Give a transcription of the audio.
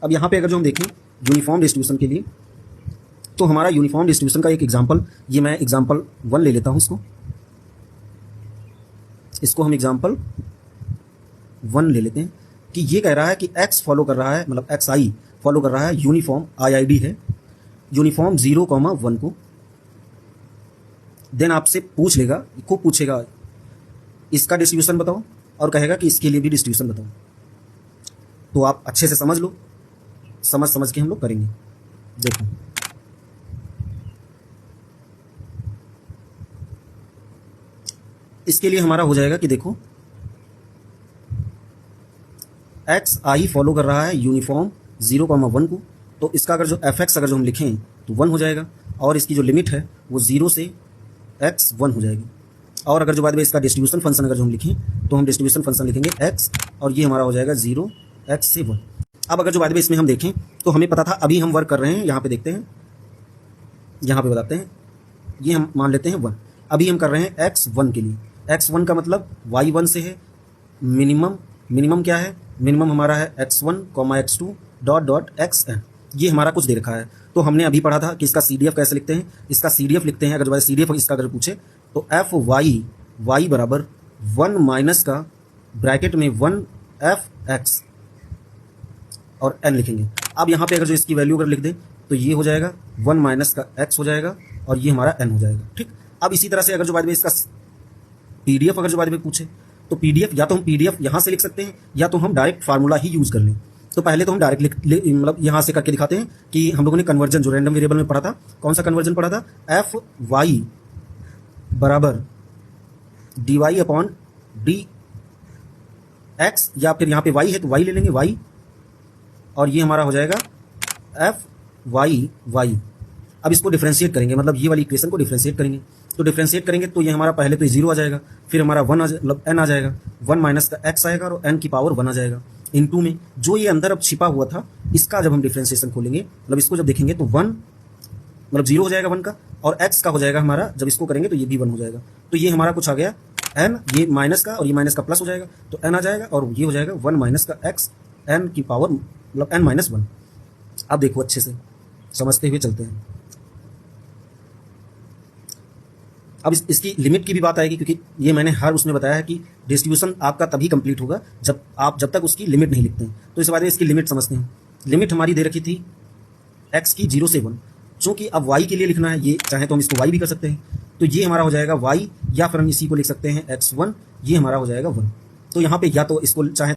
अब यहाँ पे अगर जो हम देखें यूनिफॉर्म डिस्ट्रीब्यूशन के लिए, तो हमारा यूनिफॉर्म डिस्ट्रीब्यूशन का एक एग्जांपल, ये मैं एग्जांपल 1 ले लेता हूँ, इसको हम एग्जांपल 1 ले लेते हैं कि ये कह रहा है कि x फॉलो कर रहा है, मतलब xi फॉलो कर रहा है यूनिफॉर्म IID है यूनिफॉर्म 0,1 को। देन आपसे पूछ लेगा, खूब पूछेगा इसका डिस्ट्रीब्यूशन बताओ और कहेगा कि इसके लिए भी डिस्ट्रीब्यूशन बताओ। तो आप अच्छे से समझ लो, समझ के हम लोग करेंगे। देखो इसके लिए हमारा हो जाएगा कि देखो xi फॉलो कर रहा है यूनिफॉर्म 0,1 को, तो इसका अगर जो fx अगर जो हम लिखें तो 1 हो जाएगा, और इसकी जो लिमिट है वो 0 से x 1 हो जाएगी। और अगर जो बाद में इसका डिस्ट्रीब्यूशन फंक्शन अगर जो हम लिखें तो हम डिस्ट्रीब्यूशन फंक्शन लिखेंगे x, और ये हमारा हो जाएगा 0 x से 1। अब अगर जो बाद में इसमें हम देखें तो हमें पता था, अभी हम वर्क कर रहे हैं, यहाँ पे देखते हैं, यहाँ पे बताते हैं, ये हम मान लेते हैं 1। अभी हम कर रहे हैं x1 के लिए। x1 का मतलब y1 से है, मिनिमम क्या है, मिनिमम हमारा है x1, x2 डॉट xn। ये हमारा कुछ दे रखा है। तो हमने अभी पढ़ा था कि इसका CDF कैसे लिखते हैं। इसका CDF लिखते हैं, अगर जो CDF इसका अगर पूछे तो y बराबर 1 माइनस का ब्रैकेट में 1 fx और n लिखेंगे। अब यहाँ पे अगर जो इसकी वैल्यू अगर लिख दें तो ये हो जाएगा 1 माइनस का x हो जाएगा और ये हमारा n हो जाएगा। ठीक, अब इसी तरह से अगर जो बाद में इसका PDF अगर जो बाद में पूछे तो PDF या तो हम PDF यहाँ से लिख सकते हैं या तो हम डायरेक्ट फार्मूला ही यूज कर लें। तो पहले तो हम डायरेक्ट मतलब यहाँ से करके दिखाते हैं कि हम लोगों ने कन्वर्जन जो रैंडम वेरिएबल में पढ़ा था, कौन सा कन्वर्जन पढ़ा था, fy बराबर dy अपॉन dx, या फिर यहाँ पे y है तो y ले लेंगे y, और ये हमारा हो जाएगा fy। अब इसको डिफरेंशिएट करेंगे, मतलब ये वाली इक्वेशन को डिफरेंशिएट करेंगे। तो डिफरेंशिएट करेंगे तो ये हमारा पहले तो 0 आ जाएगा, फिर हमारा 1 मतलब n आ जाएगा, 1 माइनस का x आएगा और n की पावर 1 आ जाएगा इनटू में जो ये अंदर अब छिपा हुआ था, इसका जब हम डिफरेंशिएशन खोलेंगे, मतलब इसको जब देखेंगे तो 1 मतलब 0 हो जाएगा 1 का, और x का हो जाएगा हमारा, जब इसको करेंगे तो ये भी 1 हो जाएगा। तो ये हमारा कुछ आ गया n, ये माइनस का और ये माइनस का प्लस हो जाएगा, तो n आ जाएगा, और ये हो जाएगा 1 माइनस का x n की पावर मतलब n माइनस 1। अब देखो अच्छे से समझते हुए चलते हैं। अब इसकी लिमिट की भी बात आएगी, क्योंकि ये मैंने हर उसमें बताया है कि डिस्ट्रीब्यूशन आपका तभी कंप्लीट होगा जब तक उसकी लिमिट नहीं लिखते हैं। तो इस बारे में इसकी लिमिट समझते हैं। लिमिट हमारी दे रखी थी x की 0 से 1, चूंकि अब y के लिए लिखना है, ये चाहे तो हम इसको y भी कर सकते हैं, तो ये हमारा हो जाएगा y, या फिर हम इसी को लिख सकते हैं x1, ये हमारा हो जाएगा 1। तो यहाँ पे या तो इसको चाहे